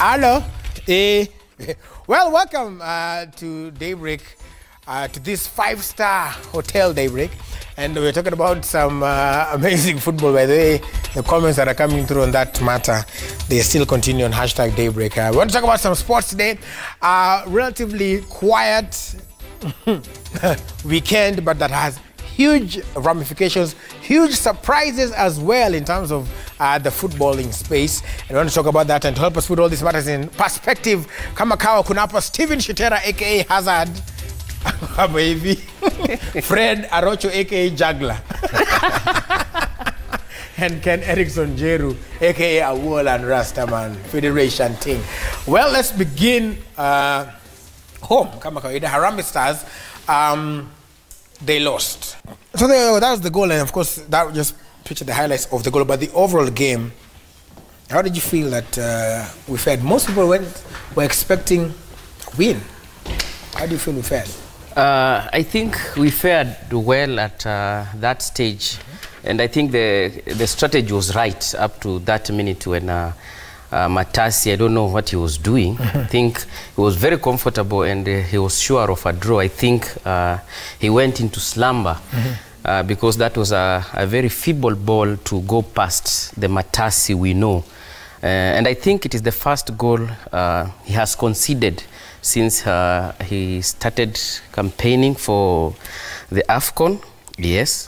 Hello. Well, welcome to Daybreak, to this 5-star hotel Daybreak. And we're talking about some amazing football. By the way, the comments that are coming through on that matter, they still continue on hashtag Daybreak. We want to talk about some sports today. Relatively quiet weekend, but that has huge ramifications, huge surprises as well in terms of the footballing space. And we want to talk about that, and to help us put all these matters in perspective, kama kawa kunapa Steven Shitera aka Hazard, baby, Fred Arocho aka Juggler, and Ken Erickson Jeru aka Awol and Rastaman Federation thing. Well, let's begin home. Kama kawaida, Harambee Stars, they lost. So that was the goal, and of course that just pictured the highlights of the goal. But the overall game, how did you feel that we fared? Most people were expecting a win. How do you feel we fared? I think we fared well at that stage, and I think the strategy was right up to that minute when Matasi, I don't know what he was doing. I think he was very comfortable and he was sure of a draw. I think he went into slumber because that was a very feeble ball to go past the Matasi we know. And I think it is the first goal he has conceded since he started campaigning for the AFCON. Yes.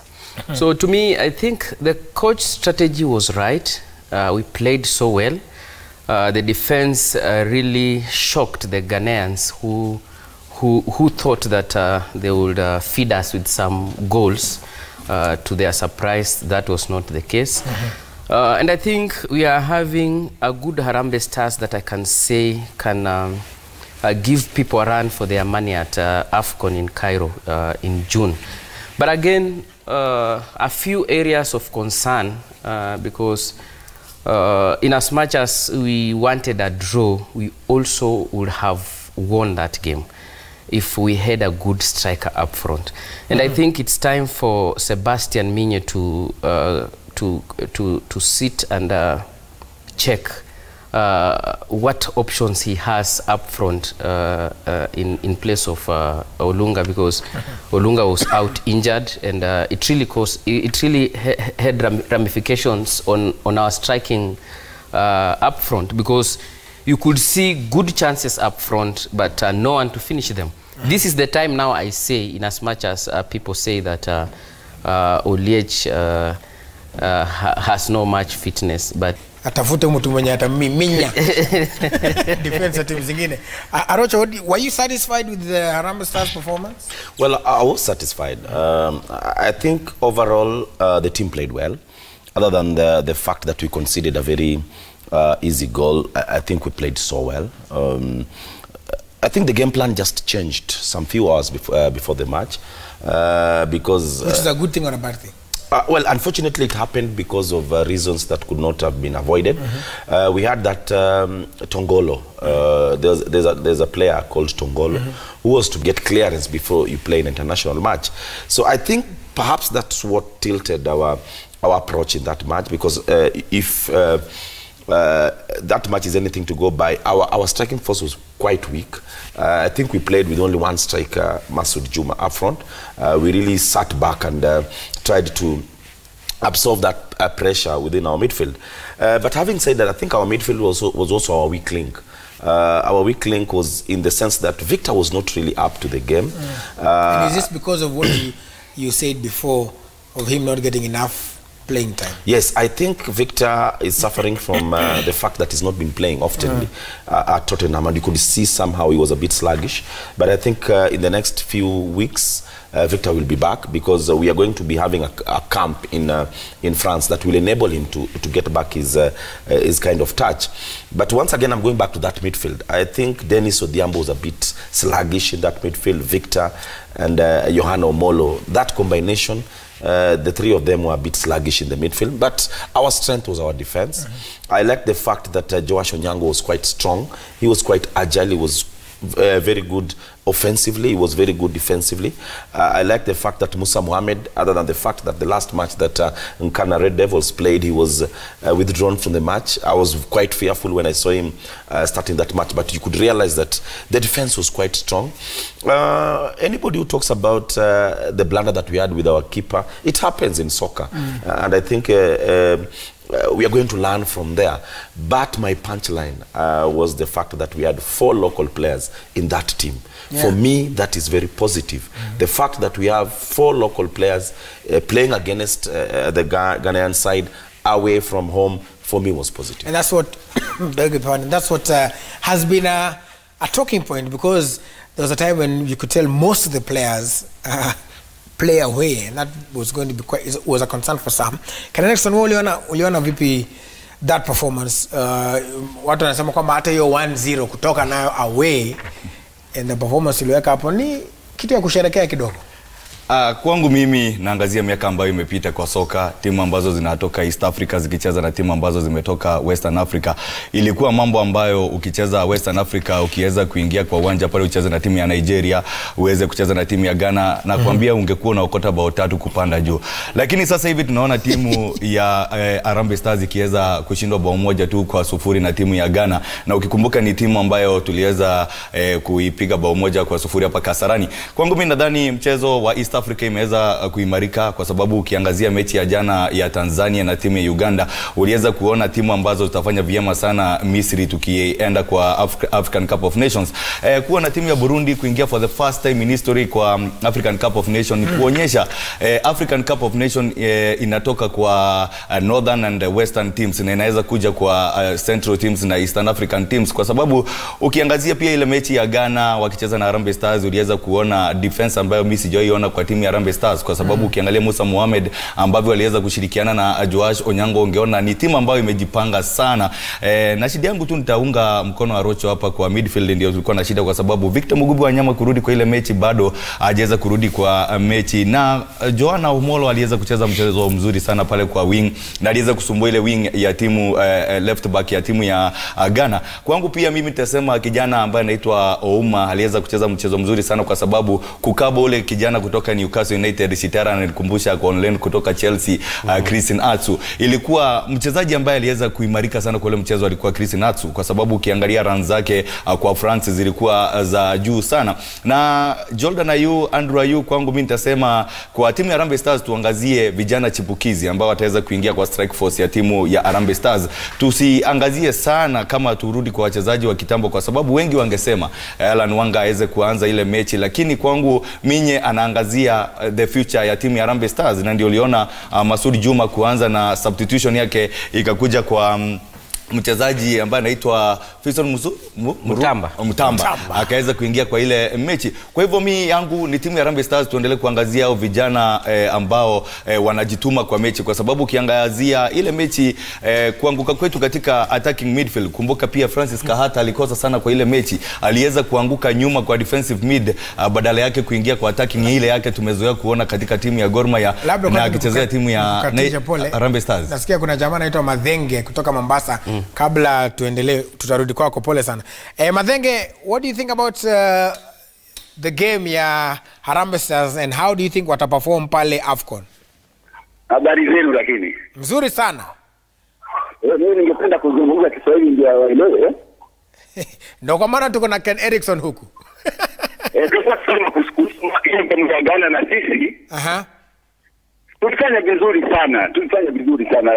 So to me, I think the coach's strategy was right. We played so well. The defense really shocked the Ghanaians who thought that they would feed us with some goals. To their surprise, that was not the case. And I think we are having a good Harambee Stars that I can say can give people a run for their money at AFCON in Cairo in June. But again, a few areas of concern because in as much as we wanted a draw, we also would have won that game if we had a good striker up front. And I think it's time for Sebastian Minye to sit and check what options he has up front in place of Olunga, because Olunga was out injured, and it really had ramifications on our striking up front, because you could see good chances up front, but no one to finish them. This is the time now, I say, in as much as people say that Oliech has no much fitness, but atafute mtu mwenye atamiminya defense team zingine. Arocho, were you satisfied with the Harambee Stars performance? Well, I was satisfied. I think overall the team played well, other than the fact that we conceded a very easy goal. I think we played so well. I think the game plan just changed some few hours before the match because... Which is a good thing or a bad thing? Well, unfortunately, it happened because of reasons that could not have been avoided. We had that Tongolo. There's a player called Tongolo who was to get clearance before you play an international match. So I think perhaps that's what tilted our approach in that match, because if that match is anything to go by, our striking force was quite weak. I think we played with only one striker, Masoud Juma, up front. We really sat back and tried to absorb that pressure within our midfield. But having said that, I think our midfield was also our weak link. Our weak link was in the sense that Victor was not really up to the game. And is this because of what you said before, of him not getting enough playing time? Yes, I think Victor is suffering from the fact that he's not been playing often at Tottenham, and you could see somehow he was a bit sluggish. But I think in the next few weeks, Victor will be back, because we are going to be having a camp in France that will enable him to get back his kind of touch. But once again, I'm going back to that midfield. I think Dennis Odiambo was a bit sluggish in that midfield. Victor and Johanna Omolo, that combination, the three of them were a bit sluggish in the midfield, but our strength was our defense. I like the fact that Joash Onyango was quite strong. He was quite agile. He was very good offensively. He was very good defensively. I like the fact that Musa Mohamed, other than the fact that the last match that Nkana Red Devils played, he was withdrawn from the match. I was quite fearful when I saw him starting that match, but you could realize that the defense was quite strong. Anybody who talks about the blunder that we had with our keeper, it happens in soccer. And I think we are going to learn from there. But my punchline was the fact that we had 4 local players in that team. For me, that is very positive. The fact that we have 4 local players playing against the Ghanaian side away from home, for me, was positive. And that's what, that's what has been a talking point, because there was a time when you could tell most of the players play away, and that was going to be quite, was a concern for some. Can Erickson, uliona vipi that performance? Watu wanasema kwamba hata hiyo 1-0 kutoka nayo away, and the performance iliweka hapo ni kitu ya kusherehekea kidogo. Kwangu mimi naangazia miaka ambayo imepita kwa soka, timu ambazo zinatoka East Africa zikicheza na timu ambazo zimetoka Western Africa. Ilikuwa mambo ambayo ukicheza Western Africa, ukiweza kuingia kwa uwanja pale ucheze na timu ya Nigeria, uweze kucheza na timu ya Ghana, na kuambia ungekuwa unaokota bao 3 kupanda juu. Lakini sasa hivi tunaona timu ya Harambee Stars ikiweza kushindwa bao 1 tu kwa 0 na timu ya Ghana, na ukikumbuka ni timu ambayo tuliweza kuipiga bao 1 kwa 0 hapa Kasarani. Kwangu mimi nadhani mchezo wa East Africa imeweza kuimarika, kwa sababu ukiangazia mechi ya jana ya Tanzania na timu ya Uganda, uliweza kuona timu ambazo zitafanya vyema sana Misri tukienda kwa African Cup of Nations. Kuwa na timu ya Burundi kuingia for the first time in history kwa African Cup of Nations ni kuonyesha African Cup of Nations inatoka kwa Northern and Western teams na inaweza kuja kwa Central teams na Eastern African teams, kwa sababu ukiangazia pia ile mechi ya Ghana wakicheza na Harambee Stars, uliweza kuona defense ambayo mimi sijawahi kwa timu ya Harambee Stars, kwa sababu ukiangalia Musa Mohamed ambavyo aliweza kushirikiana na Joash Onyango, ungeona ni timu ambayo imejipanga sana. Na shida yangu tu nitaunga mkono wa Rocho hapa kwa midfield, ndio tulikuwa na shida, kwa sababu Victor Mugubi Wanyama kurudi kwa ile mechi bado hajaweza kurudi kwa mechi, na Joanna Omolo aliweza kucheza mchezo mzuri sana pale kwa wing, na aliweza kusumbua ile wing ya timu left back ya timu ya Ghana. Kwangu pia mimi nitasema kijana ambaye anaitwa Ouma aliweza kucheza mchezo mzuri sana, kwa sababu kukaba ule kijana kutoka Newcastle United Sitara ananikumbusha kwa online kutoka Chelsea Christian Atsu. Ilikuwa mchezaji ambaye aliweza kuimarika sana kwa ule mchezo alikuwa Christian Atsu, kwa sababu ukiangalia run zake kwa France zilikuwa za juu sana. Na Jordan Ayew, Andrew Ayew, kwangu mimi nitasema kwa timu ya Harambee Stars tuangazie vijana chipukizi ambao wataweza kuingia kwa strike force ya timu ya Harambee Stars. Tusiangazie sana kama turudi kwa wachezaji wa kitambo, kwa sababu wengi wangesema Alan Wanga aweze kuanza ile mechi, lakini kwangu Minye anaangazia the future ya timu ya Harambee Stars, na ndio uliona Masudi Juma kuanza na substitution yake ikakuja kwa mchezaji ambaye anaitwa Fiston Mutamba akaweza kuingia kwa ile mechi. Kwa hivyo mimi yangu ni timu ya Harambee Stars tuendelee kuangazia hao vijana ambao wanajituma kwa mechi, kwa sababu ukiangazia ile mechi kuanguka kwetu katika attacking midfield, kumbuka pia Francis Kahata alikosa sana kwa ile mechi, aliweza kuanguka nyuma kwa defensive mid badala yake kuingia kwa attacking ile yake tumezoea kuona katika timu ya Gor Mahia na akichezea timu ya Harambee Stars. Nasikia kuna jamaa anaitwa Madhenge kutoka Mombasa. Kabla tuendelee tutarudi kwako, pole sana. Madhenge, what do you think about the game ya Harambee Stars and how do you think wataperform pale AFCON? Habari zenu lakini. Mzuri sana. Mimi ningependa kuzungumza Kiswahili ndio waelewe. Ndio kwa maana tuko na Ken Erickson huku. Kwa sababu kusukuma ile mjadala na sisi. Tulifanya vizuri sana.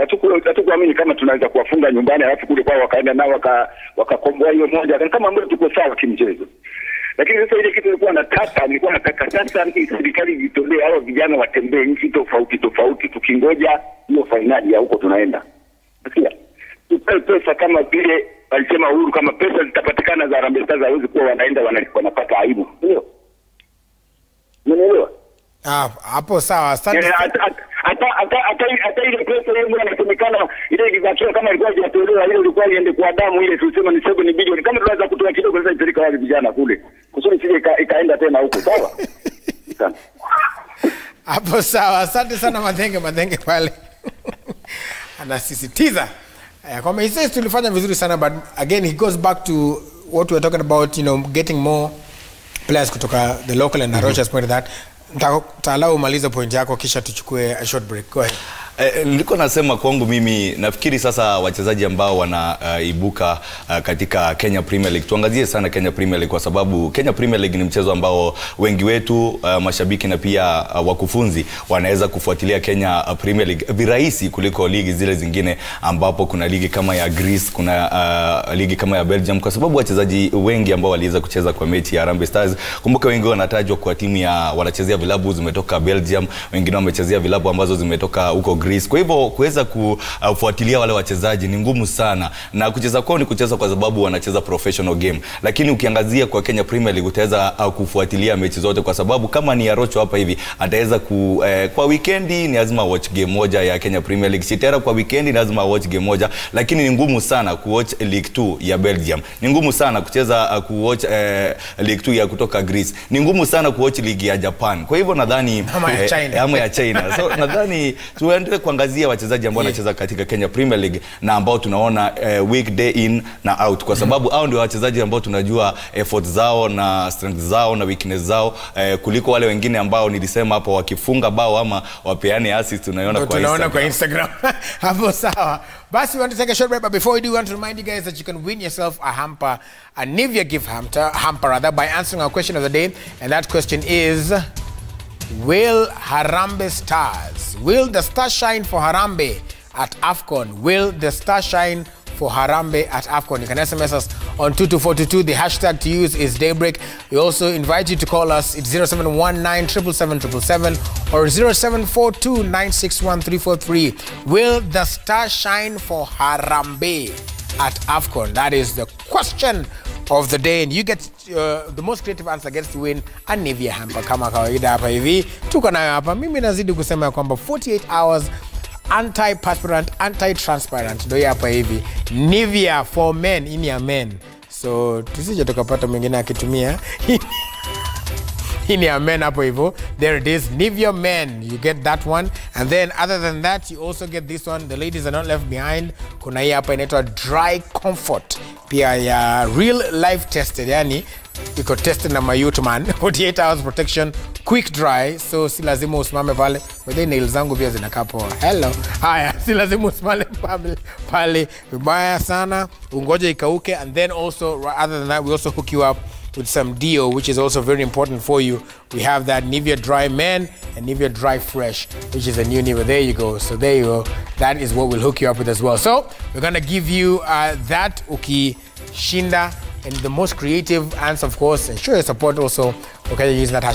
Hatukuamini kama tunaweza kuwafunga nyumbani alafu kule kwao wakaenda nao wakakomboa hiyo moja. Kama mbona tuko sawa kimchezo. Lakini sasa ile kitu nilikuwa nataka sasa serikali ijitolee, hao vijana watembee nchi tofauti tukingoja hiyo finali ya huko tunaenda. Nasikia. Tupe pesa kama vile alisema Uhuru, kama pesa zitapatikana za Harambee Stars hawezi kuwa wanaenda wanapata aibu. Ndio. Umeelewa? Hapo sawa. Asante. Hata ile pesa ile inasemekana ile ilivyotoa kama ilikuwa hajatolewa, ile ilikuwa iende kwa damu ile tulisema ni 7 bilioni. Kama tunaweza kutoa kidogo sasa ipeleka wale vijana kule, kusudi sije ikaenda tena huko, sawa? Hapo sawa. Asante sana Madhenge pale. Anasisitiza kwamba he says tulifanya vizuri sana, but again he goes back to what we're talking about, you know, getting more players kutoka the local and Roger's point of that. Taalau umaliza point yako kisha tuchukue a short break. Go ahead. Nilikuwa nasema kwangu mimi nafikiri sasa wachezaji ambao wanaibuka katika Kenya Premier League, tuangazie sana Kenya Premier League kwa sababu Kenya Premier League ni mchezo ambao wengi wetu mashabiki na pia wakufunzi wanaweza kufuatilia Kenya Premier League virahisi kuliko ligi zile zingine, ambapo kuna ligi kama ya Greece, kuna ligi kama ya Belgium, kwa sababu wachezaji wengi ambao waliweza kucheza kwa mechi ya Harambee Stars, kumbuka wengi wanatajwa kwa timu ya wanachezea vilabu zimetoka Belgium, wengine wamechezea vilabu ambazo zimetoka huko Greece. Kwa hivyo kuweza kufuatilia wale wachezaji ni ngumu sana, na kucheza kwao ni kucheza kwa sababu wanacheza professional game. Lakini ukiangazia kwa Kenya Premier League utaweza kufuatilia mechi zote, kwa sababu kama ni Arocho hapa hivi ataweza kwa weekendi ni lazima watch game moja ya Kenya Premier League. Chitera kwa weekendi ni lazima watch game moja, lakini ni ngumu sana kuwatch League 2 ya Belgium. Ni ngumu sana kucheza kuwatch League 2 ya kutoka Greece. Ni ngumu sana kuwatch ligi ya Japan. Kwa hivyo nadhani ama ya China. So nadhani tuendelee kuangazia wachezaji ambao wanacheza katika Kenya Premier League na ambao tunaona weekday in na out, kwa sababu hao ndio wachezaji ambao tunajua effort zao na strength zao na weakness zao kuliko wale wengine ambao nilisema hapo wakifunga bao ama wapeane assist tunaona kwa Instagram. Hapo sawa. But we want to take a short break, but before we do, we want to remind you guys that you can win yourself a hamper, a Nivea gift hamper by answering our question of the day. And that question is, will Harambee Stars, will the star shine for Harambee at AFCON? Will the star shine for Harambee at AFCON? You can SMS us on 22422. The hashtag to use is Daybreak. We also invite you to call us. It's 0719 777 or 0742 961 343. Will the star shine for Harambee at AFCON? That is the question of the day, and you get the most creative answer gets to win a Nivea hamper. Kama kawaida hapa hivi tuko nayo hapa. Mimi nazidi kusema kwamba 48 hours anti-perspirant, anti-transparent ndio hapa hivi. Nivea for men, in your men. So tusije tukapata mwingine akitumia in your men hapo hivyo. There it is, Nivea Men. You get that one, and then other than that you also get this one. The ladies are not left behind. Kuna hii hapa inaitwa Dry Comfort, pia ya real life tested, yani iko tested na mayouth man. 48 hours protection, quick dry, so si lazima usimame pale. Wede nails zangu pia zinakaa poa. Hello. Haya, si lazima usimame pale vibaya sana, ungoje ikauke. And then also other than that we also hook you up with some deo, which is also very important for you. We have that Nivea Dry Men and Nivea Dry Fresh, which is a new Nivea. There you go. So there you go. That is what we'll hook you up with as well. So we're going to give you that Uki Shinda, and the most creative answer, of course, and show your support also. Okay, using that hashtag.